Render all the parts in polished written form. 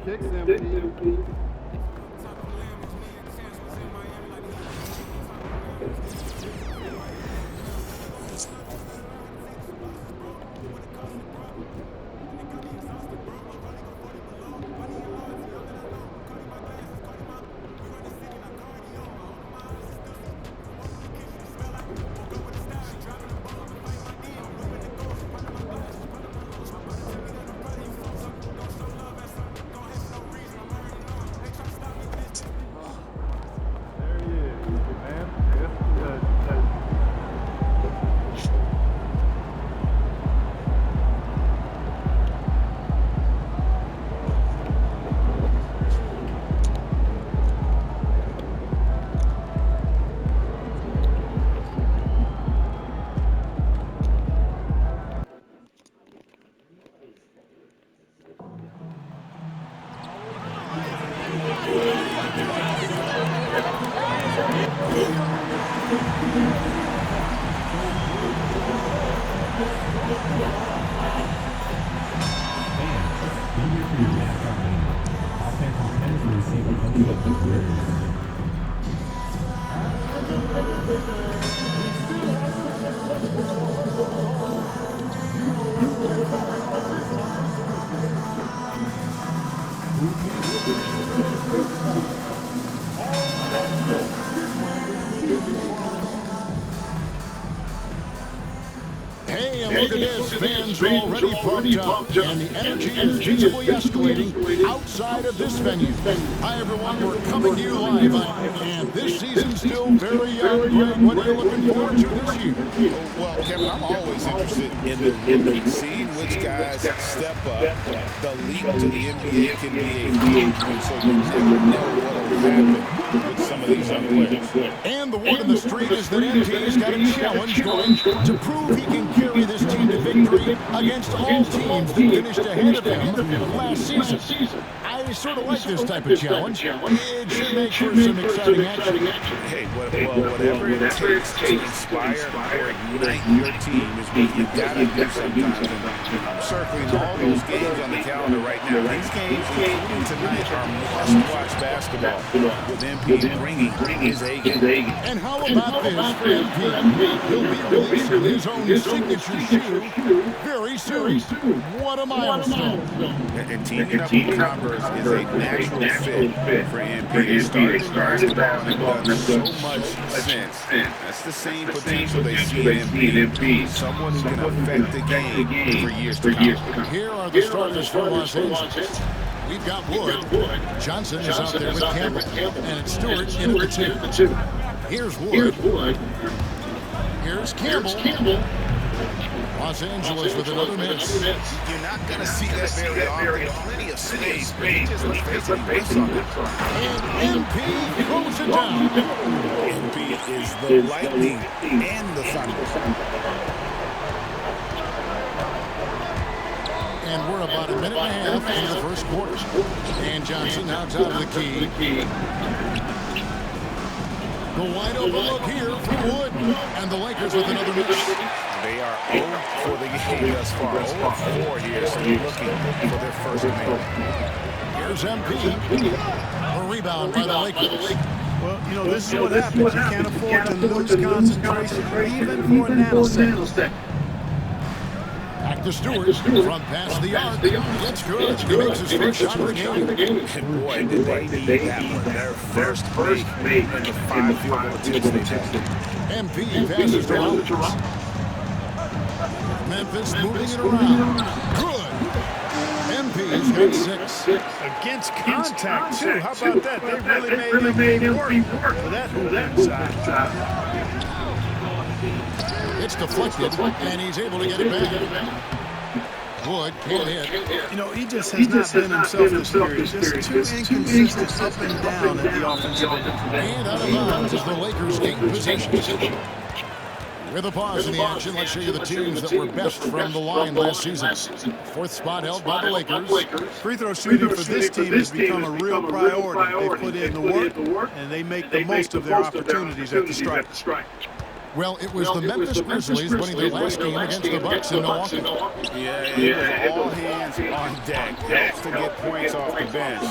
Kicks MP. Hey, and look at this. Fans are already pumped up, and the energy is visibly escalating outside of this venue. Hi, everyone. We're coming to you live, and this season's still very young. Greg, what are you looking forward to this year? Well, Kevin, I'm always interested in the league, seeing which guys step up. The leap to the NBA can be a huge one, so you never know what will happen with some of these young players. And the word in the street is that MP's got a challenge going to prove he can carry this team to victory against all teams that finished ahead of him last season. I sort of like this type of challenge. It should make for some exciting action. Hey, whatever it takes to inspire or ignite your team is what you gotta do sometimes. And I'm circling all those games on the calendar right now. These games, including tonight, are must-watch basketball with MP bringing his A game. And how about this for MP? He'll be releasing his own signature shoe very soon. What a milestone. And teaming up with Converse is a natural fit for MP. Starting basketball and done so much sense. That's the same potential they see in MP. Someone who can affect the game for years to come. Here are the starters for Los Angeles. We've got Wood. Johnson is out there with Campbell. And it's Stewart in at the 2. Here's Wood. Here's Campbell. Los Angeles with another miss. You're not going to see that very often. Plenty of space. Just let's face it, he whiffs on it. And MP throws it down. MP is the Lightning and the Thunder. And we're about a minute and a half into the first quarter. And Johnson knocks out of the key. The wide open look here for Wood. And the Lakers with another miss. They are 0 for the game thus far. 0-4 here, still looking for their first win. Here's MP. A rebound by the Lakers. Well, you know, this is what happens. You can't afford to lose concentration even for a nanosecond. Back to Stewart, front past the arc. It's good. He makes his first shot of the game. And boy, did they need that one. Their first make in the 5 field goal attempts they've had. MP passes to Roberts. Memphis moving it around. Good. MP's got 6. Against contact, too. How about that? They really made him work for that hoop inside. It's deflected, and he's able to get it back. Wood can't hit. You know, he just has not been himself this series. Just too inconsistent up and down at the offensive end. And out of bounds as the Lakers gain possession. With a pause in the action, let's show you the teams that were best from the line last season. Fourth spot held by the Lakers. Free throw shooting for this team has become a real priority. They put in the work, and they make the most of their opportunities at the stripe. Well, it was the Memphis Grizzlies winning their last game against the Bucks in Milwaukee. Yeah, it was all hands on deck. Helps to get points off the bench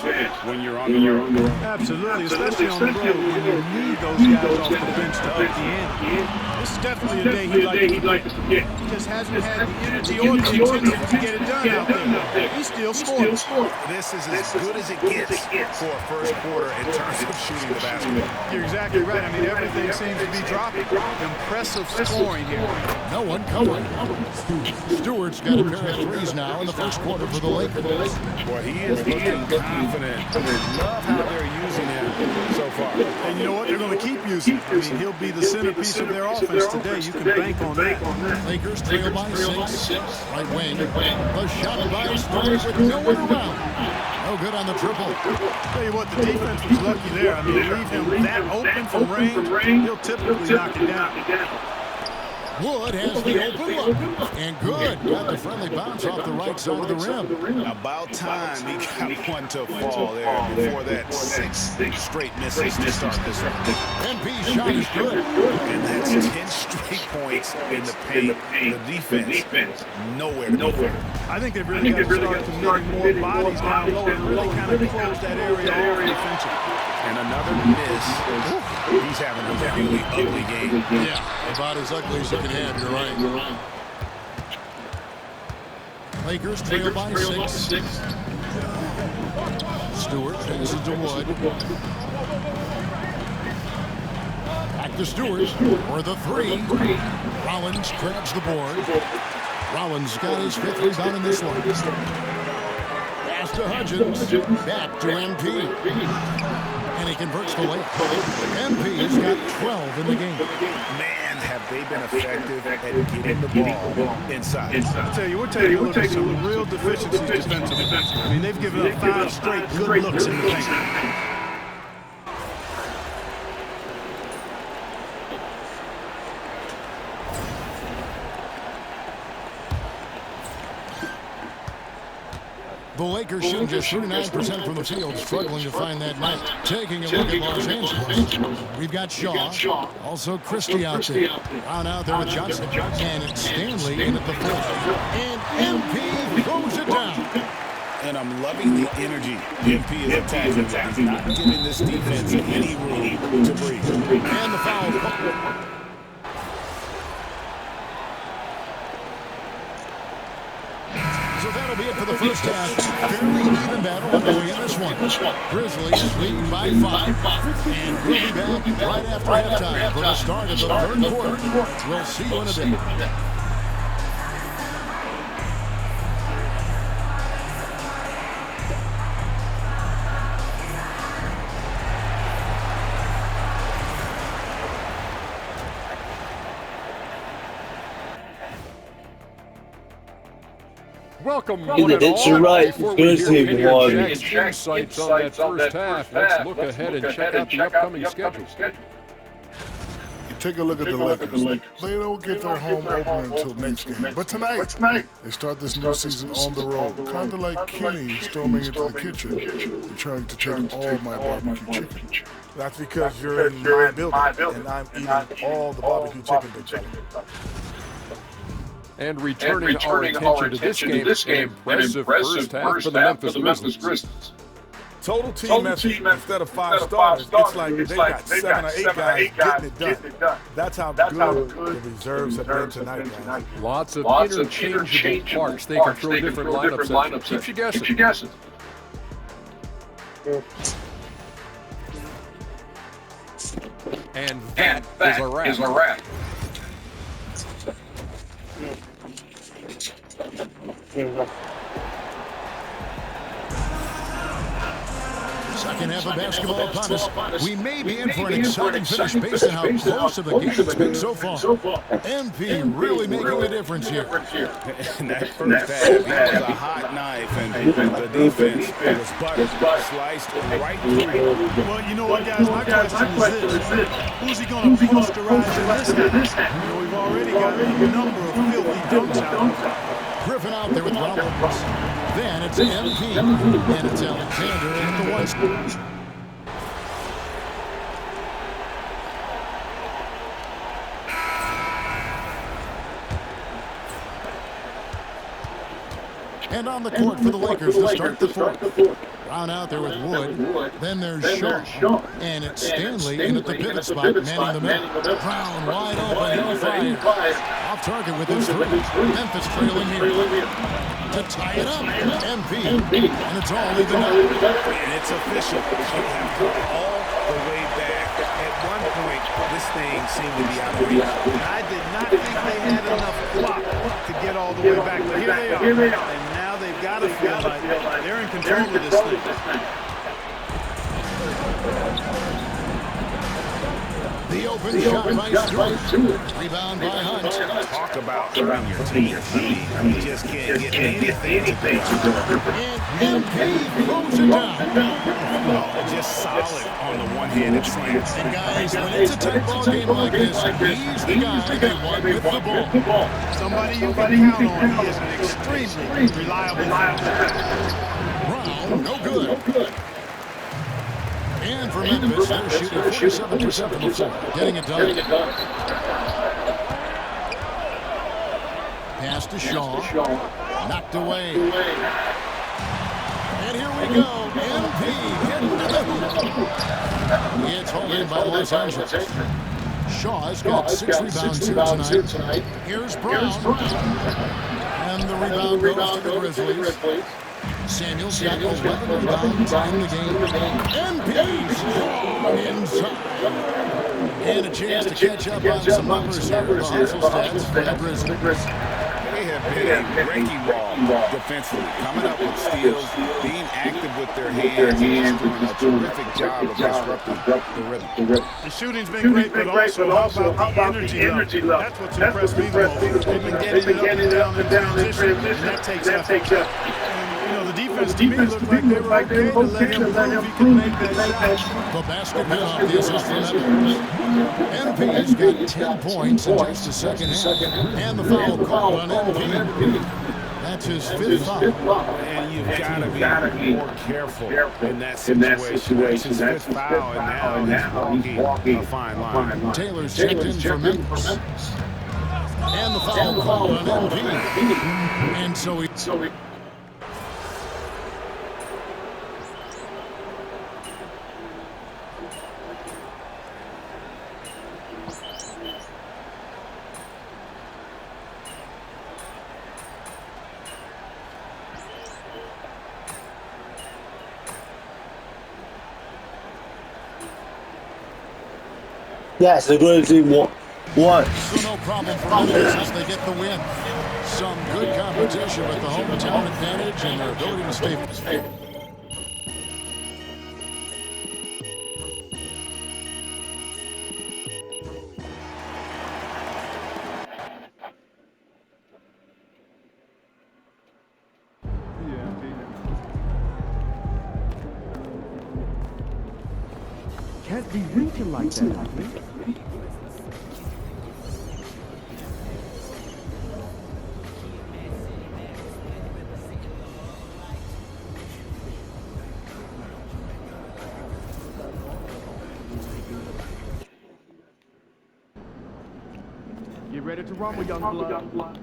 when you're on the road. Absolutely, especially on the road when you need those guys off the bench to up the ante. This is definitely a day he'd like to forget. He just hasn't had the energy or the intensity to get it done out there. He still scores. This is as good as it gets for a first quarter in terms of shooting the basketball. You're exactly right. I mean, everything seems to be dropping. Impressive scoring here. No one covering. Stewart's got a pair of threes now in the first quarter for the Lakers. Well, he is looking confident. Love how they're using him so far. And you know what? They're going to keep using him. I mean, he'll be the centerpiece of their offense today. You can bank on that. Lakers trail by 6. Right wing. The shot by Stewart with no one around. No good on the triple. Tell you what, the defense was lucky there. I mean, leave him that open from range, he'll typically knock it down. Wood has the open look. And good. Got the friendly bounce off the right side of the rim. About time he got one to fall there before that 6 straight misses to start this one. MP's shot is good. And that's 10 straight points in the paint. The defense, nowhere to go. I think they've really got to start committing more bodies down low and really kind of close that area off defensively. And another miss. He's having a really ugly game. Yeah, about as ugly as you can have. You're right. Lakers trail by 6. Stewart passes to Wood. Back to Stewart for the 3. Rollins grabs the board. Rollins got his 5th rebound in this one. Pass to Hudgens. Back to MP. And he converts the late. MP's got 12 in the game. Man, have they been effective at getting the ball inside. I tell you, we're taking a look at some real deficiencies defensively. I mean, they've given up 5 straight good looks in the paint. The Lakers shooting just 39% from the field, struggling to find that net. Taking a look at Los Angeles. We've got Shaw, also Christie out there. Brown out there with Johnson. And it's Stanley in at the 4th. And MP throws it down. And I'm loving the energy MP is attacking. He's not giving this defense any room to breathe. And the foul. So that'll be it for the first half. Fairly even battle underway in this one. Grizzlies leading by 5. And we'll be back right after halftime for the start of the 3rd quarter. We'll see you in a bit. Welcome, It's right. Before It's we good hear to be Kenny one. and Jack's insights on that first half, let's look ahead and check out the upcoming schedule. Take a look at the Lakers. They don't get their home opener until next game. But tonight, they start this new season on the road. Kind of like Kenny storming into the kitchen, trying to take all my barbecue chicken. That's because you're in my building, and I'm eating all the barbecue chicken that you eat. And returning our attention to this game, an impressive first half for the Memphis Grizzlies. Total team effort, instead of 5 starters, it's like they got 7 or 8 guys getting it done. That's how good the reserves have been tonight, guys. Lots of interchangeable parts. They can throw different lineups at. Keeps you guessing. And that is a wrap. Second half of basketball upon us. We may be in for an exciting finish based on how close of the game it's been so far. MP really making a difference here. In that first half, he was a hot knife, and the defense was buttered, sliced right through. Well, you know what, guys? My question is this. Who's he going to posterize in this half? You know, we've already got a number of filthy dunks out. Griffin out there with Rollins. Then it's MP. And it's Alexander at the one. And on the court for the Lakers to start the fourth. Brown out there with Wood. Then there's Shaw. And it's Stanley in at the pivot spot, manning the middle. Brown wide open. He'll fire. Off target with his three. Memphis trailing here. To tie it up. MP. And it's all even up. And it's official. They have come all the way back. At one point, this thing seemed to be out of reach. I did not think they had enough clock to get all the way back, but here they are. And now they've got to feel like they're in control of this thing. The open shot by Stewart. Rebound by Hunt. Talk about hurting your team. I mean, you just can't get anything to go. And MP throws it down. Just solid on the one-handed slam. And guys, when it's a tight ball game like this, he's the guy they want with the ball. Somebody you can count on. He is an extremely reliable Brown, no good. And for Memphis, they're shooting 47% from the floor, getting it done. Pass to Shaw, knocked away. And here we go, MP heading to the hoop. It's hauled in by Los Angeles. Shaw's got 6 rebounds here tonight. Here's Brown. And the rebound goes to the Grizzlies. Samuel's got 11 rebounds in the game. MP strong inside. And a chance to catch up on some numbers here. The hustle stats for the Grizzlies. They have been a wrecking ball defensively, coming up with steals, being active with their hands, and doing a terrific job of disrupting the rhythm. The shooting's been great, but also how about the energy level? That's what's impressed me the most. They've been getting it up and down in transition, and that takes effort. You know, the defense to me looked like they were okay to let him prove he could make that shot. The basket went off the assist from Edwards. MP's got 10 points in just the second half. And the foul called on MP. That's his 5th foul. And you've got to be more careful in that situation. That's his 5th foul, and now he's walking a fine line. Taylor's checked in for Memphis. And the foul called on MP. And so he... Yes, the good team won. So no problem for Memphis as they get the win. Some good competition with the hometown advantage and their ability to stay. Can't be reaching like that, I think. Get ready to rumble, young blood.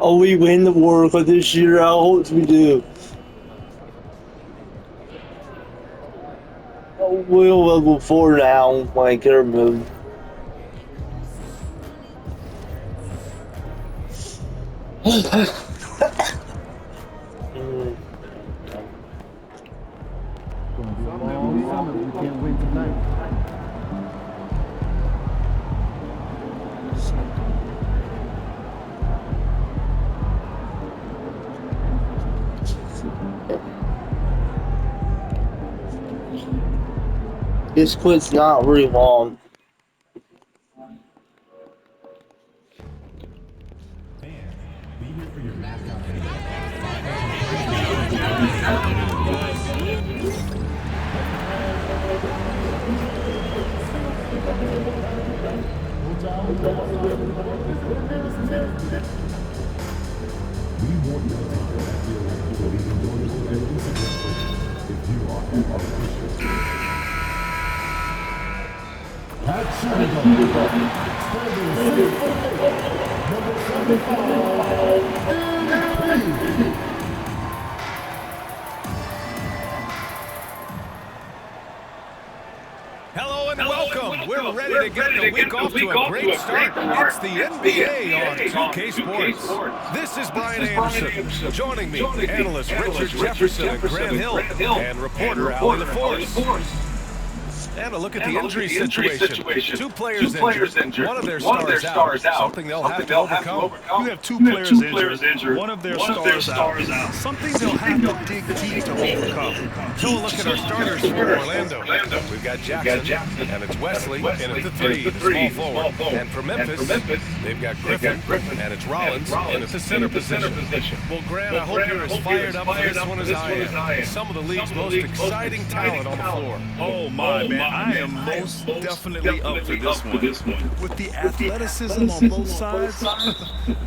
Oh, we win the World Cup this year. I hope we do. Oh, we'll level 4 now. MyCareer mode. Long summer, we can't win tonight. This quit's not really long. Hello and welcome. We're ready to get the week off to a great start. It's the NBA on 2K Sports. This is Brian Anderson. Joining me, analyst Richard Jefferson and Grant Hill, and reporter Allie LaForce. And a look at the injury situation. Two players injured. One of their stars out. Something they'll have to overcome. You have two players injured. One of their stars out. Something they'll have to dig deep to overcome. So a look at our starters for Orlando. We've got Jackson, and it's Wesley, and it's the three, the small forward. And for Memphis, they've got Griffin, and it's Rollins, and it's the center position. Well, Grant, I hope you're as fired up for this one as I am. Some of the league's most exciting talent on the floor. Oh my, man. I am most definitely up for this one. With the athleticism on both sides,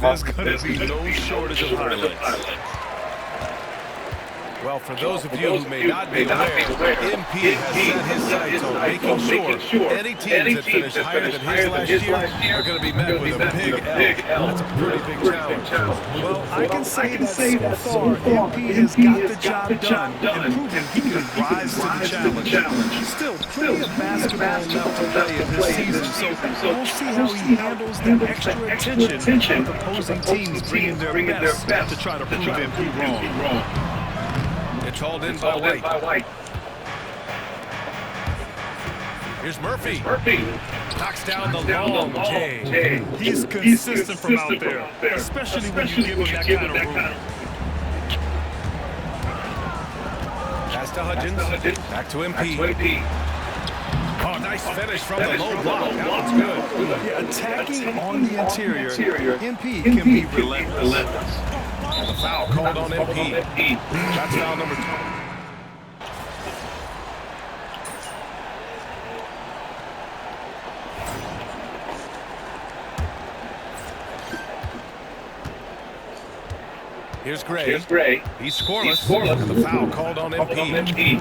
there's going to be no shortage of highlights. Well, for those of you who may not be aware, MP has set his sights on making sure any teams that finish higher than his last year are going to be met with a big L. That's a pretty big challenge. Well, I can say that so far, MP has got the job done and proven he can rise to the challenge. Still, plenty of basketball left to play in this season, so we'll see how he handles the extra attention with opposing teams bringing their best to try to prove MP wrong. It's hauled in by White. Here's Murphy. Knocks down the long J. He's consistent from out there, especially when you give him that kind of room. Pass to Hudgens. Back to MP. Oh, nice finish from the low block. That one's good. Yeah, attacking on the interior, MP can be relentless. The foul called on MP. That's foul number 2. Here's Gray. He's scoreless. And the foul called on MP.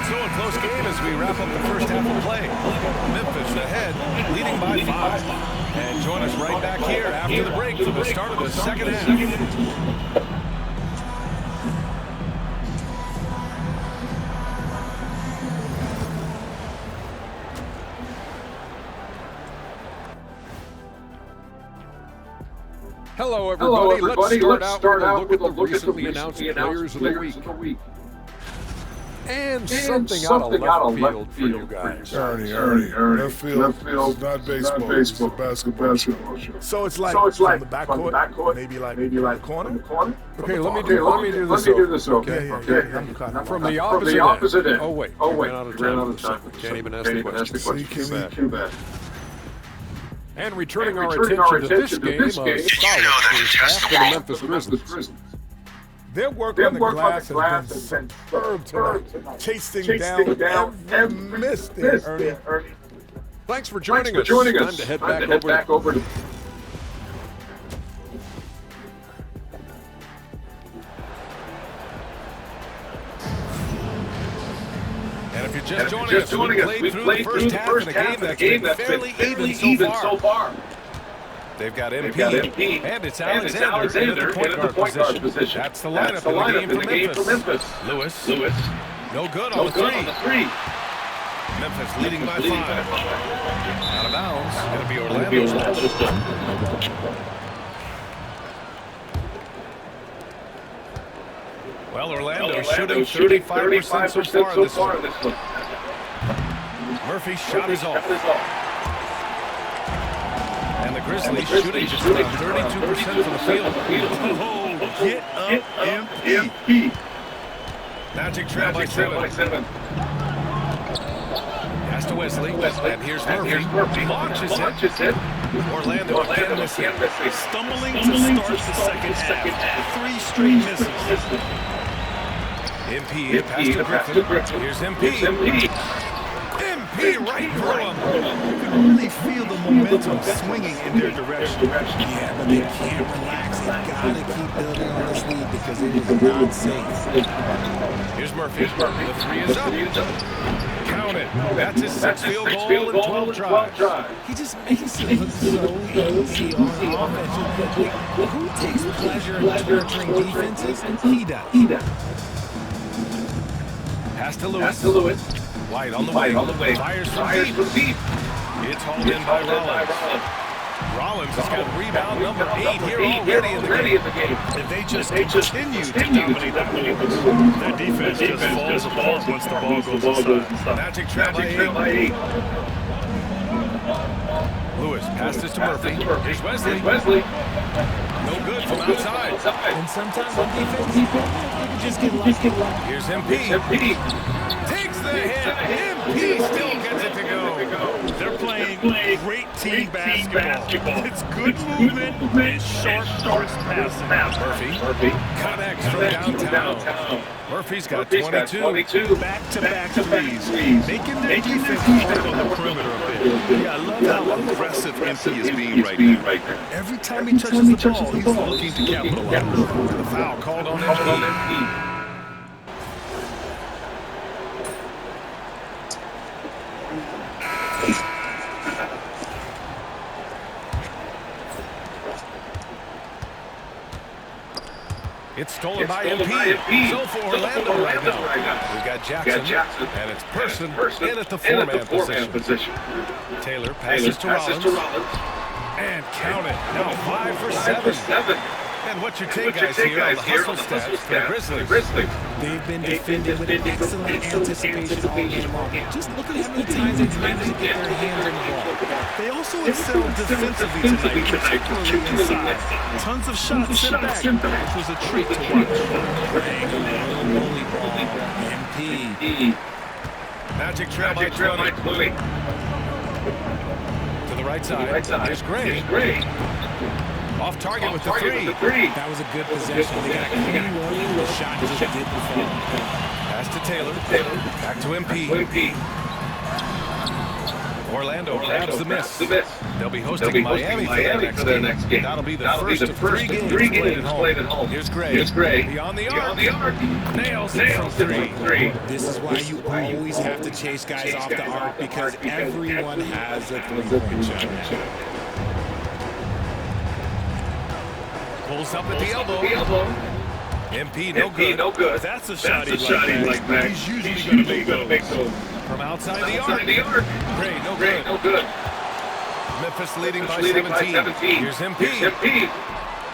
So a close game as we wrap up the first half of play. Memphis ahead, leading by 5. And join us right back here after the break for the start of the second half. Hello, everybody. Let's start out with a look at the recently announced players of the week. And something out of left field for you guys. Ernie. Left field is not baseball. It's a basketball show. So it's like from the backcourt, maybe like the corner. Okay, let me do this. Okay. From the opposite end. Oh wait, ran out of time. Can't even ask the question. Too bad. And returning our attention to this game, a solid first half for the Memphis Grizzlies. Their work on the glass has been superb tonight, chasing down every miss there, Ernie. Thanks for joining us. Time to head back over to... And if you're just joining us, we played through the first half in a game that's been fairly even so far. They've got MP, and it's Alexander in the point guard position. That's the lineup in the game for Memphis. Lewis. No good on the three. Memphis leading by 5. Out of bounds. Going to be Orlando's ball. Well, Orlando shooting 35% so far this one. Murphy's shot is off. And the Grizzlies shooting just about 32% from the field. Oh, get up, MP. Magic trail by 7. Pass to Wesley. And here's Murphy. Launches it. Orlando again missing. Stumbling to start the second half. 3 straight misses. MP pass to Griffin. Here's MP. MP right through him. You can really feel the momentum swinging in their direction. Yeah, but they can't relax. They've got to keep building on this lead because it is not safe. Here's Murphy. The 3 is up. Count it. That's his 6th field goal in 12 tries. He just makes it look so easy on offense. Who takes pleasure in torturing defenses? He does. Pass to Lewis. White on the way. Fires from deep. It's hauled in by Rollins. Rollins has got rebound number 8 here already in the game. If they just continue to dominate that ball, their defense just falls apart once the ball goes inside. Magic trail by 8. Lewis passes to Murphy. Here's Wesley. No good from outside. And sometimes on defense, you can just get lucky. Here's MP. Takes the hit. MP still gets it to go. They're playing great team basketball. It's good movement and sharp passing. Murphy connects from downtown. Murphy's got 22. Back-to-back threes, making their defense hard on the perimeter a bit. Yeah, I love how aggressive MP is being right now. Every time he touches the ball, he's looking to capitalize. The foul called on MP. It's stolen by MP. So for Orlando right now. We've got Jackson, and it's Person in at the 4-man position. Taylor passes to Rollins. And count it. Now 5 for 7. And what's your take, guys, here on the hustle stats for the Grizzlies? They've been defending with excellent anticipation all game long. Just look at how many times they've managed to get their hands on the ball. They also excelled defensively tonight, particularly inside. Tons of shots sent back, which was a treat to watch. Holy ball, MP. Magic trail by 20. To the right side. Here's Gray. Off target with the 3. That was a good possession. They got a clean one. The shot just didn't fall. Pass to Taylor. Back to MP. Orlando grabs the miss. They'll be hosting Miami for their next game. That'll be the first of 3 games played at home. Here's Gray. Beyond the arc. Nails it from 3. This is why you always have to chase guys off the arc because everyone has a 3-point shot. Pulls up at the elbow. MP no good. That's a shot he like that. He's usually going to make those. From outside the arc. Gray no good. Memphis leading by 17. Here's MP.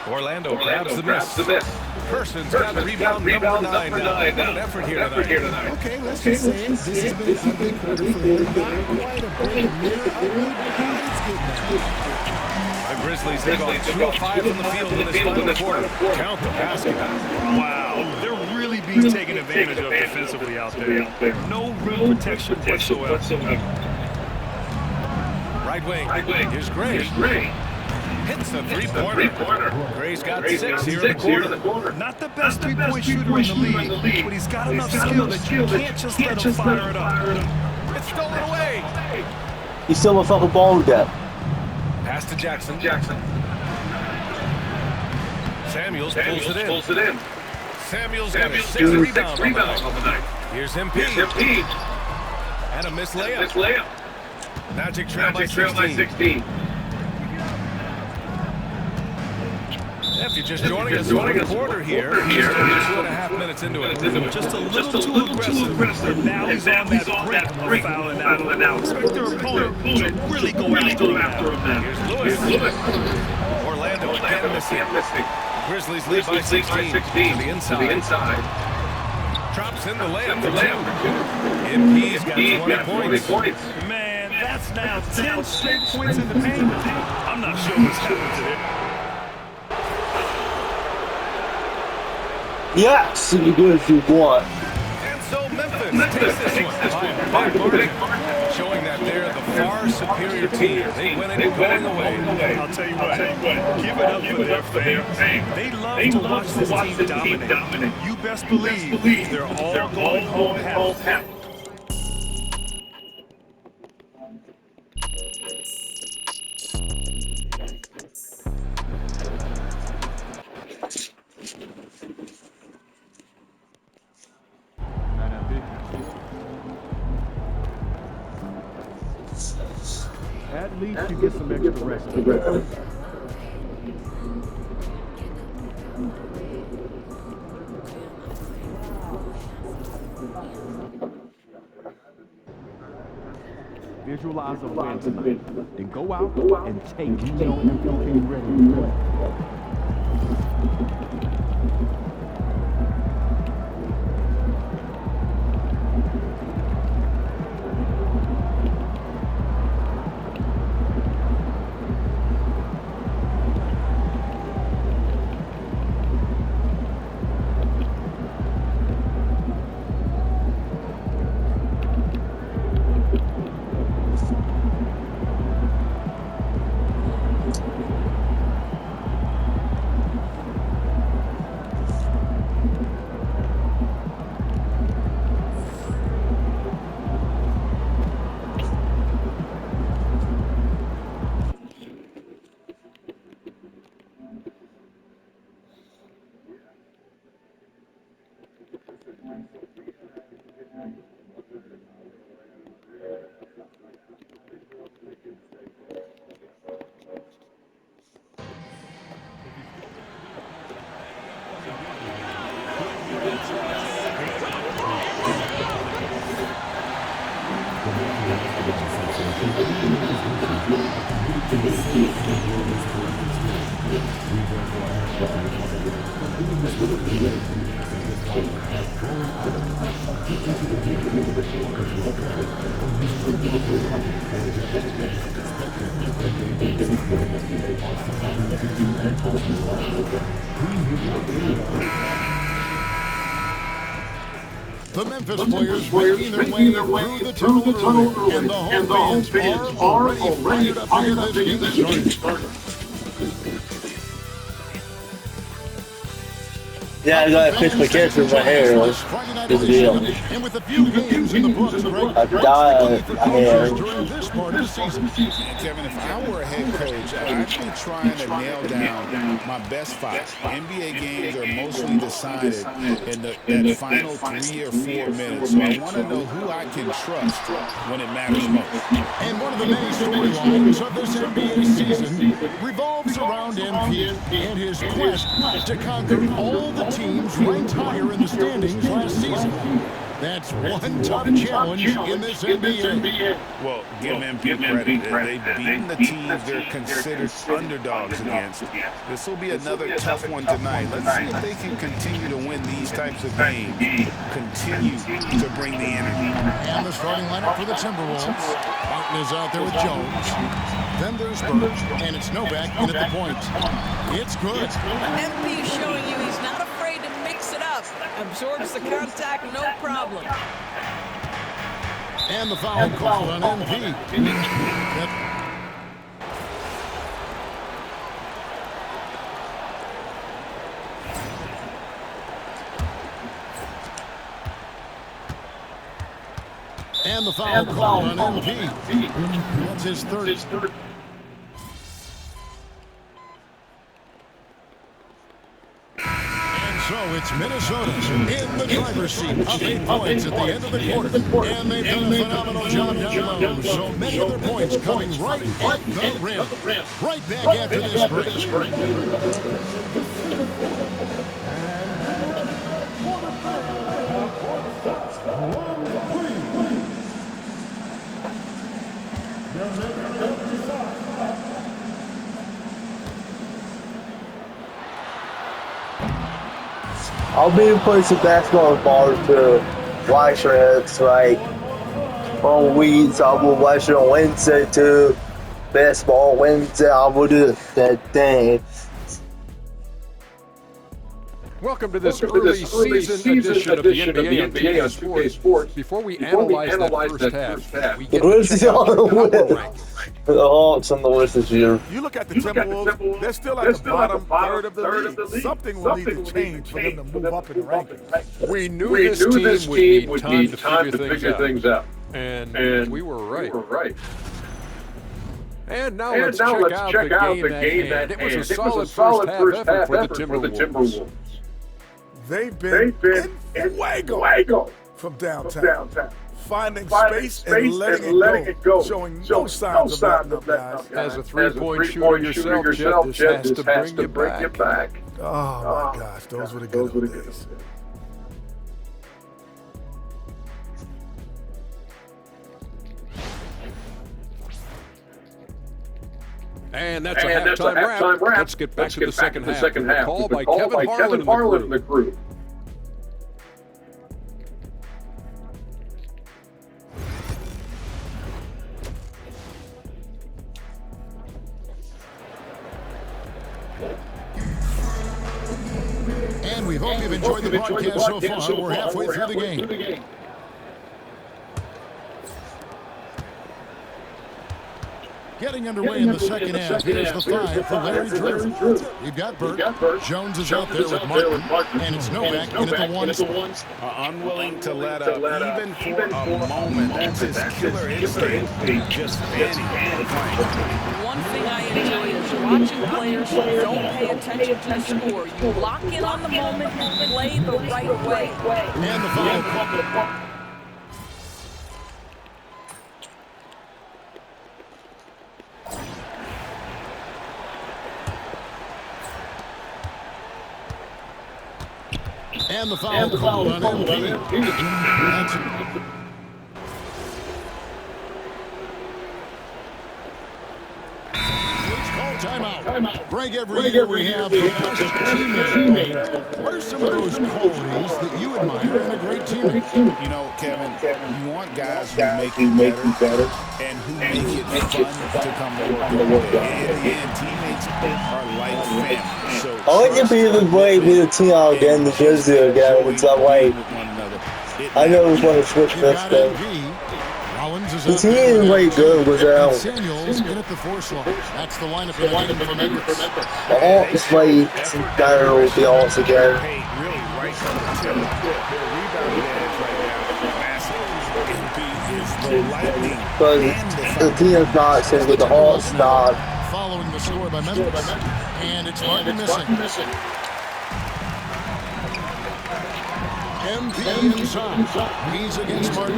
Orlando grabs the miss. Person's got rebound number 9 now. What an effort here tonight. Okay, let's just say this has been a good quarter for him. Not quite a break mirror. It's good now. The Grizzlies have gone 2 of 5 from the field in this final quarter. Count the basket. Wow, they're really being taken advantage of defensively out there. No real protection whatsoever. Right wing. Here's Gray. Hits the 3-pointer. Gray's got 6 here in the quarter. Not the best 3-point shooter in the league, but he's got enough skill that you can't just let him fire it up. It's stolen away. He's still a fucking ball gap. Pass to Jackson. Samuels pulls it in. Samuels got a 6th rebound on the night. Here's MP. And a missed layup. Magic trail by 16. If you're just joining us, fourth quarter here, 2.5 minutes into it. Just a little too aggressive, and now he's on that brink of fouling out. Expect their opponent to really go after him now. Here's Lewis. Orlando again missing. Grizzlies lead by 16 to the inside. Drops in the layup for two. MP's got 20 points. Man, that's now 10 straight points in the paint. I'm not sure what's happened to him. Yes, you do if you want. And so Memphis takes this one by a big margin, showing that they're the far superior team. They win it going away. I'll tell you what, give it up for their fans. They love to watch this team dominate. You best believe they're all going home happy. At least you get some extra rest. Visualize a win tonight. Then go out and take it. You know everything ready. The Memphis players making their way through the tunnel, and the home fans are already fired up to get this game started. Yeah, I gotta fix my character in my hair. Good deal. And with a few games in the books, I died hair. during this part of the season. Kevin, if I were a head coach, I'd be trying to nail down my best five. NBA games are mostly decided in that final 3 or 4 minutes, so I want to know who I can trust when it matters most. And one of the many storylines of this NBA season revolves around MP and his quest to conquer all the teams ranked higher in the standings last season. That's one tough challenge in this NBA. Well, give MP credit. They've beaten the teams they're considered underdogs against. This will be another tough one tonight. Let's see if they can continue to win these types of games. Continue to bring the energy. And the starting lineup for the Timberwolves. Martin is out there with Jones. Then there's Birch, and it's Novak in at the point. It's good. MP is showing you he's not afraid to mix it up. Absorbs the contact, no problem. And the foul called on MP. And the foul called on MP. That's his third. And So it's Minnesota in the driver's seat, up 8 points at the end of the quarter. And they've done a phenomenal job down low. So many of their points coming right at the rim. Right back after this break. I'll be playing some basketball bars to watch it, like on weeks. I will watch it on Wednesday too. Basketball Wednesday, I will do that thing. Welcome to this early season edition of the NBA on 2K Sports. Before we analyze that first half, we get to check out the power rankings. The Hawks on the list this year. You look at the Timberwolves, they're still at the bottom third of the league. Something will need to change for them to move up in the rankings. We knew this team would need time to figure things out. And we were right. And now let's check out the game at hand. It was a solid first half effort for the Timberwolves. They've been in fuego from downtown. Finding space and letting it go. Showing no signs of letting up, guys. As a three-point shooter yourself, Jet, this has to bring you back. Oh, my gosh. Those were the good old days. And that's a halftime wrap. Let's get back to the second half. Call by Kevin Harlan and the crew. And we hope you've enjoyed the broadcast so far. We're halfway through the game. Getting underway in the second half. Here's the five for Larry Drew. We've got Burt. Jones is out there with Martin. And it's Novak in at the one. Unwilling to let up, even for a moment. That's his killer instinct. Just fanning. One thing I enjoy is watching players who don't pay attention to the score. You lock in on the moment and play the right way. And the foul. And the foul called on MP. Timeout. Greg, every year we have the best teammate. What are some of those qualities that you admire in a great teammate? You know, Kevin, you want guys who make you better and who make it fun to come to work every day. In the end, teammates are like family. So I want you to be the way with the team out again, the jersey again. It's that way. I know we want to switch this thing. The team is way good without. Samuels in at the 4 slot. That's the lineup for Memphis. The Hawks play better will be also again. Really right from the tip. Their rebound edge right now is massive. Because the team is not saying with the Hawks not. Following the score by Memphis. And it's Martin missing. MP inside. He's against Martin. A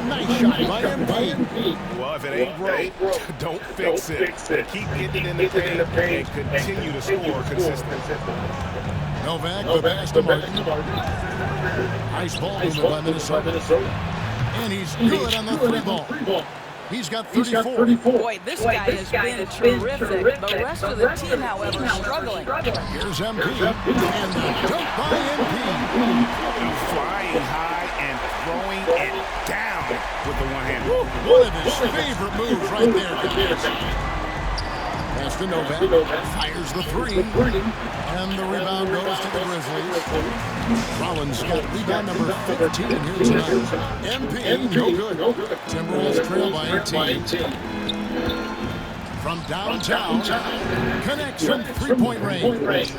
nice shot by MP. Well, if it ain't broke, don't fix it. Keep getting in the paint and continue to score consistently. Novak, the pass to Martin. Nice ball movement by Minnesota. And he's good on the 3-ball. He's got 34. Boy, this guy has been terrific. The rest of the team, however, is struggling. Here's MP. And the dunk by MP. Flying high and throwing it down with the one hand. One of his favorite moves right there. Pass to Novak. Fires the 3. And the rebound goes to the Grizzlies. Rollins got rebound number 15 here tonight. MP, no good. Timberwolves trail by 18. From downtown, connects from 3-point range.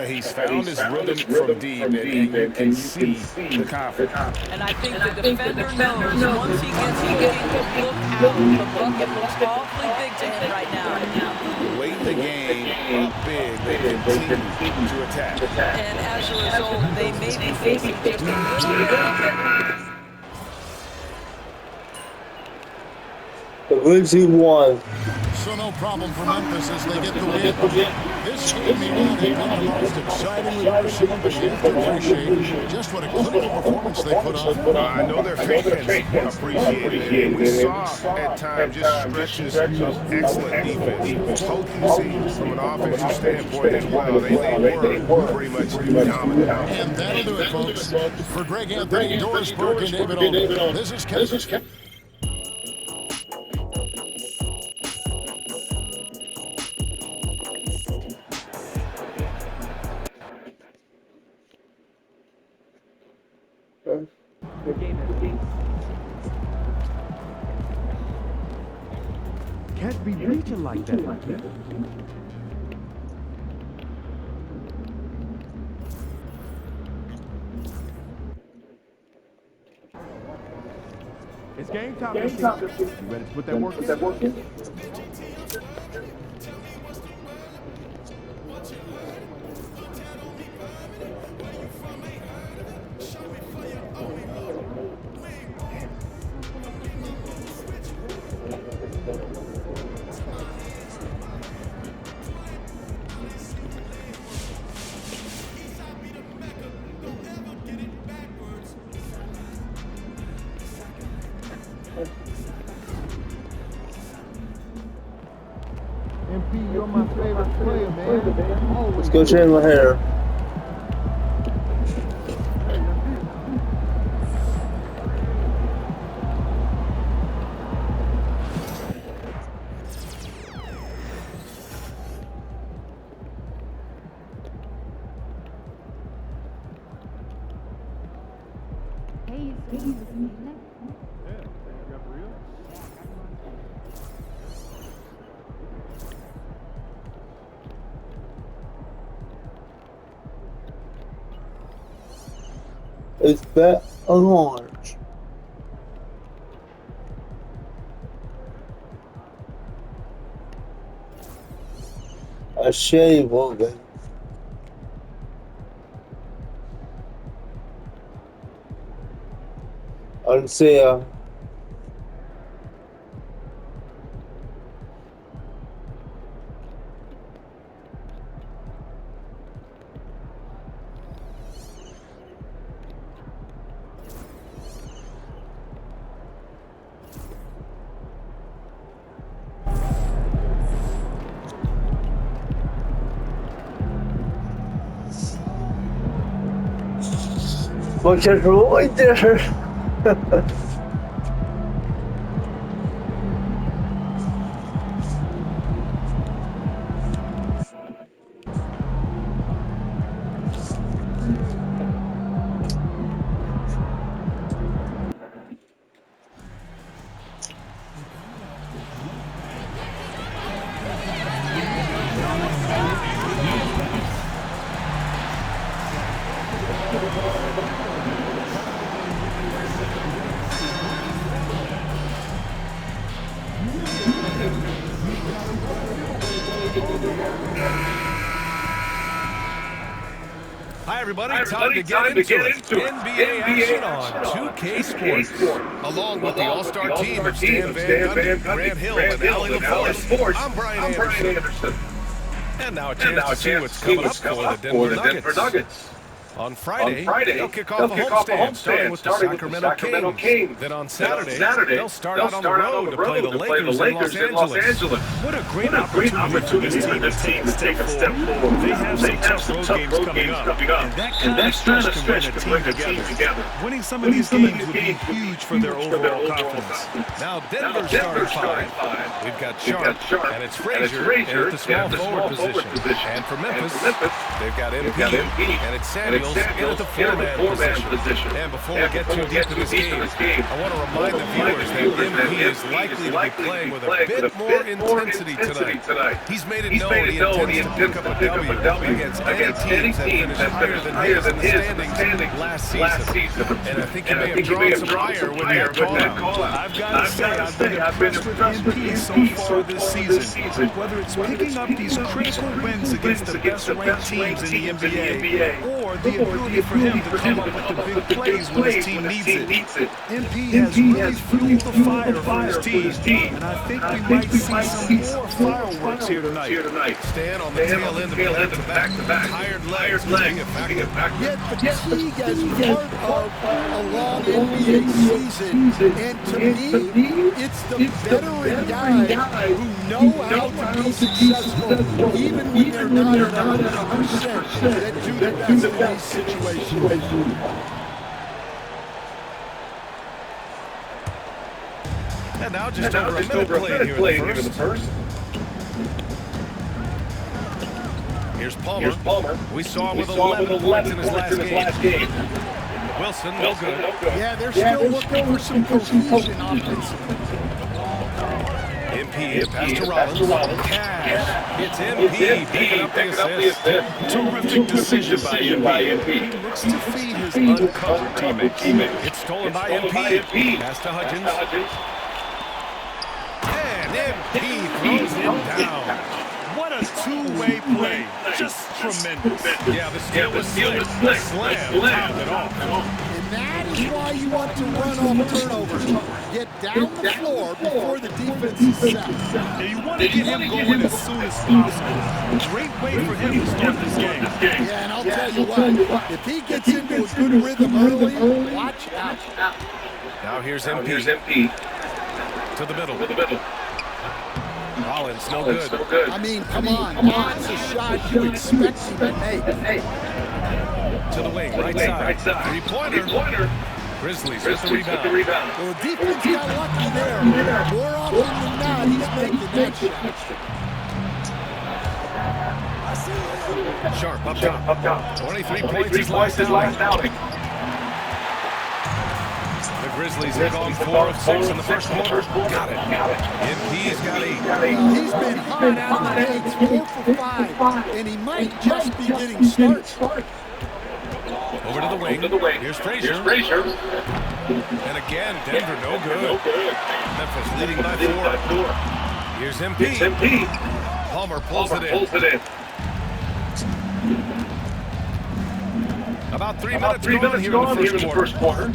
He's found his rhythm from deep, and you can see the confidence. And I think the defender knows once he gets look out, the bucket looks awfully big to him right now. Late the game up big, they continue to attack. And as a result, they may be facing just a little bit. The Grizzlies won. So no problem for Memphis as they get the win. This game may not have been the most exciting we've ever seen, but you have to appreciate just what a clinical performance they put on. I know their fans appreciate it. And we saw at times just stretches of excellent defense. Potency from an offensive standpoint as well. They were pretty much dominant. And that'll do it, folks. For Greg Anthony, Doris Burke, and David Olin, this is Kevin. Can't be reaching like that. It's game time. You ready to put that work in? MP, you're my favorite player, man. Let's go change my hair. It's that large. A shave of it. Unfair. What is right there? Hi, everybody. Time to get into NBA action on 2K Sports. Along with the all-star team of Stan Van Gundy, Grant Hill, and Allie LaForce, I'm Brian Anderson. And now a chance to see what's coming up for the Denver Nuggets. On Friday, they'll kick off a homestand, starting with the Sacramento Kings. Then on Saturday, they'll start out on the road to play the Lakers in Los Angeles. What a great opportunity for this team to take a step forward. They have some tough road games coming up, and that kind of stretch can bring a team together. Winning some of these games would be huge for their overall confidence. Now Denver's starting five. We've got Sharp, and it's Frazier at the small forward position. And for Memphis, they've got MP, and it's Samuel Samuels in at the four-man position. And before we get too deep in this game, I want to remind the viewers that MP is likely to be playing with a bit more intensity tonight. He's made it known he intends to pick up a W against any teams that finished higher than his in the standings last season. And I think he may have drawn some ire with that call-out. I've got to say, I've been impressed with MP so far this season. Whether it's picking up these critical wins against the best-ranked teams in the NBA, or the ability for him to come up with the big plays when his team needs it. MP has really fueled the fire for his team, and I think we might see some more fireworks here tonight. Stan on the tail end of the back-to-back. Tired legs. Yet fatigue as part of a long NBA season, and to me, it's the veteran guys who know how to be successful, even when they're not 100%, that do the best in these situations. And now just over a minute played here in the first. Here's Palmer. We saw him with 11 points in his last game. Wilson, no good. Yeah, they're still looking for some cohesion offensively. MP pass to Rollins. Cash. It's MP picking up the assist. Terrific decision by MP. He looks to feed his uncovered teammates. It's stolen by MP. Pass to Hudgens. And MP throws it down. What a two-way play. Just tremendous. Yeah, the steal was slick. Slam topped it off. And that is why you want to run off turnovers. Get down the floor before the defense is set. Yeah, you want to get him going as soon as possible. Great way for him to start this game. Yeah, and I'll tell you what, if he gets into a good rhythm early, watch out. Now here's MP. To the middle. Rollins, no good. I mean, come on. That's a shot you expect him to make. To the wing, right side. Three-pointer. Grizzlies with the rebound. Well, the defense got lucky there. More often than not, he's making that shot. Sharp up top. 23 points his last outing. The Grizzlies have gone 4 of 6 in the first quarter. Got it. MP's got 8. He's been hot out of the gates, 4 for 5, and he might just be getting started. Over to the wing. Here's Frazier. And again, Denver no good. Memphis leading by 4. Here's MP. Palmer pulls it in. About 3 minutes gone here in the first quarter.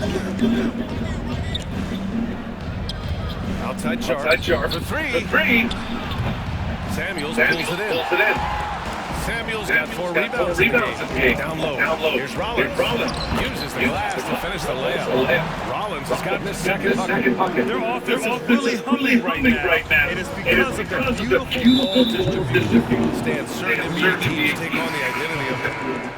Outside Sharp for 3. Samuels pulls it in. Samuels got 4 rebounds in the game. Down low. Here's Rollins. Uses the glass to finish the layup. Rollins has gotten his second bucket. Their offense is really humming right now. And it's because of their beautiful ball distribution. Stan, certain NBA teams take on the identity of them.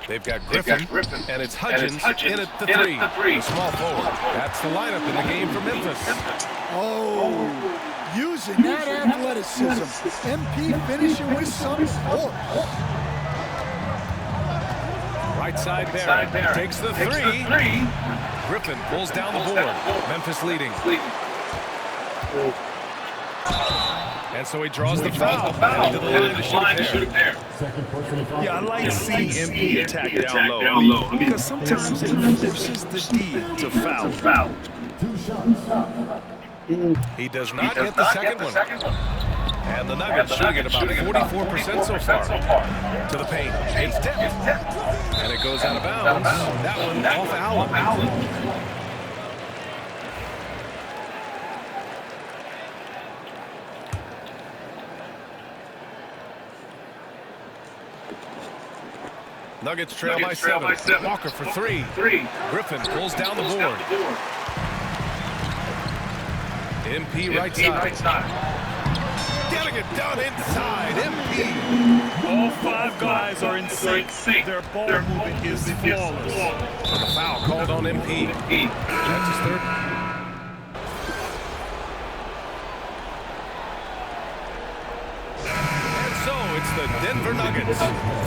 They've got Griffin, and it's Hudgens in at the 3. A small forward. That's the lineup in the game for Memphis. Oh, using that athleticism. MP finishing with some force. Right side Barrett takes the 3. Griffin pulls down the board. Memphis leading. And so he draws the foul. Into the line to shoot a pair. Yeah, I like seeing MP attack down low. Because sometimes it forces the D to foul. He does not get the second one. And the Nuggets shooting at about 44% so far. To the paint. It's tipped. And it goes out of bounds. That one off Allen. Nuggets trail by 7. Walker for 3. Griffin pulls down the board. MP right side. Getting it done inside. MP. All 5 guys are in sync. Their ball movement is flawless. So the foul called on MP. That's his third. It's the Denver Nuggets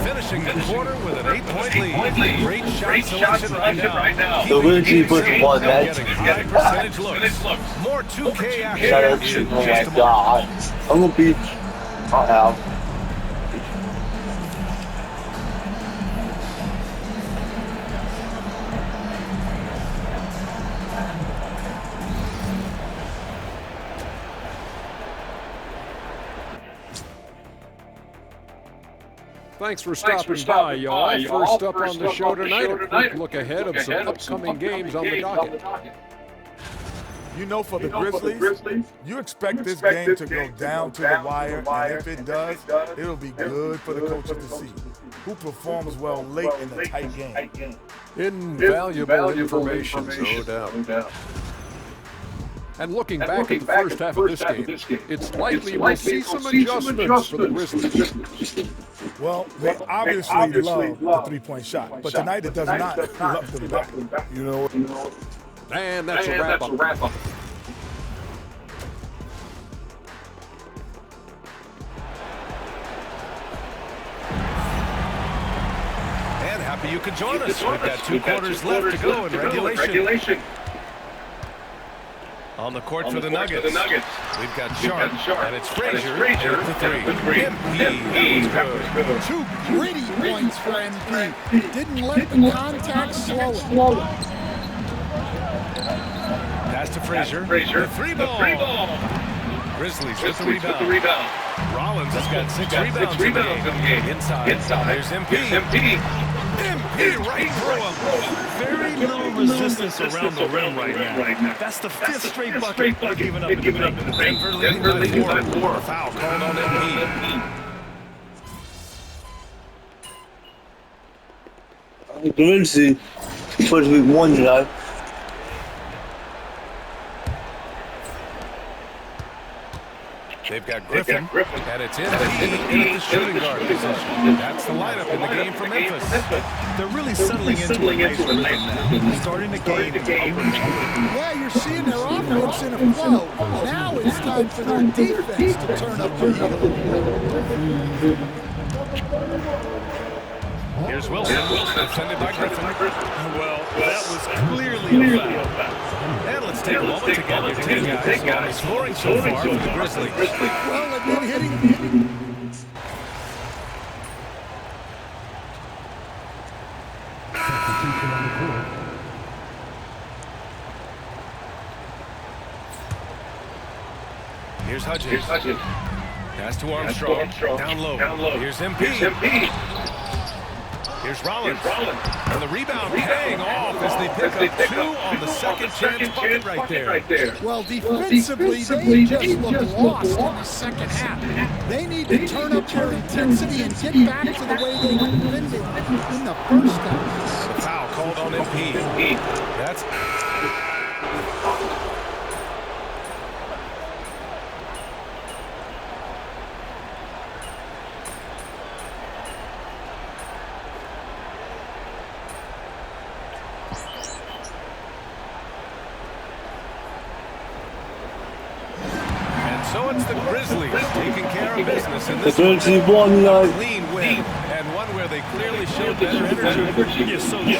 finishing the quarter with an 8-point lead. Great shot selection right now. So we're going to put one match. High percentage looks. More 2K action. Oh my god. I'm going to beat. I'll have. Thanks for stopping by, y'all. First up on the show tonight, a quick look ahead of some upcoming games on the docket. You know, for the Grizzlies, you expect this game to go down to the wire, and if it does, it'll be good for the coaches to see who performs well late in the tight game. Invaluable information, no doubt. And looking back at the first half of this game, it's likely we'll see some adjustments for the Grizzlies. Well, they obviously love the three-point shot, but tonight it does not love them back. You know. And that's a wrap-up. And happy you could join us. We've got 2 quarters left to go in regulation. On the court for the Nuggets. We've got Sharp, and it's Frazier with the 3. MP, that was good. 2 gritty points for MP. Didn't let the contact slow it. Pass to Frazier. The 3 ball. Grizzlies with the rebound. Rollins has got 6 rebounds in the game. Inside. There's MP. MP right through him. Very little resistance around the rim right now. That's the 5th straight bucket they're giving up in the paint. Denver leading by 4. Foul called on MP. I'm going to see first week 1 tonight. They've got Griffin, and it's in the shooting guard position. That's the lineup in the game for Memphis. They're really settling into a nice rhythm now. Starting the game. Yeah, you're seeing their offense in a flow. Now it's time for their defense to turn up the heat. Here's Wilson, defended by Griffin. Well, that was clearly a foul. And let's take a moment to get your team guys on the scoring so far for the Grizzlies. Well, they've been hitting. Here's Hudgens. Pass to Armstrong. Down low. Here's MP. Here's Rollins. And the rebound paying off as they pick up 2 on the second chance bucket right there. Well, defensively, they just look lost in the second half. They need to turn up their intensity and get back to the way they were defending in the first half. The foul called on MP. That's... So it's the Grizzlies taking care of business in this clean win, and one where they clearly showed better energy. Yes, so true.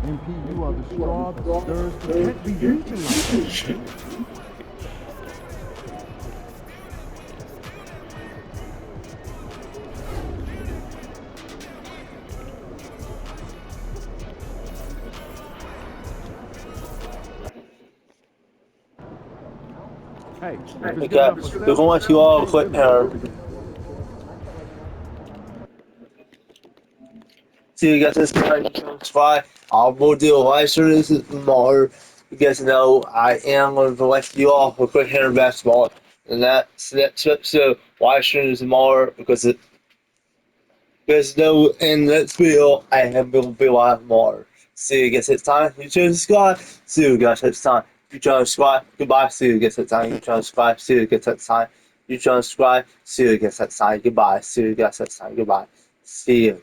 MP, you are the straw that stirs the can't be drinking like this. Hey, Okay, we're going to all quick here. So you got this spot. I'll do a live stream tomorrow. You guys know I am going to let you off with quick hair basketball. And that's so why shouldn't more because there's no and let's be real, I have will be one more. See you guys next time. You join the squad. See you guys next time. You join the squad. Goodbye. See you guys next time. You join the squad. See you guys next time. You join the squad. See you guys next time. Goodbye. See you guys next time. Goodbye. See you guys.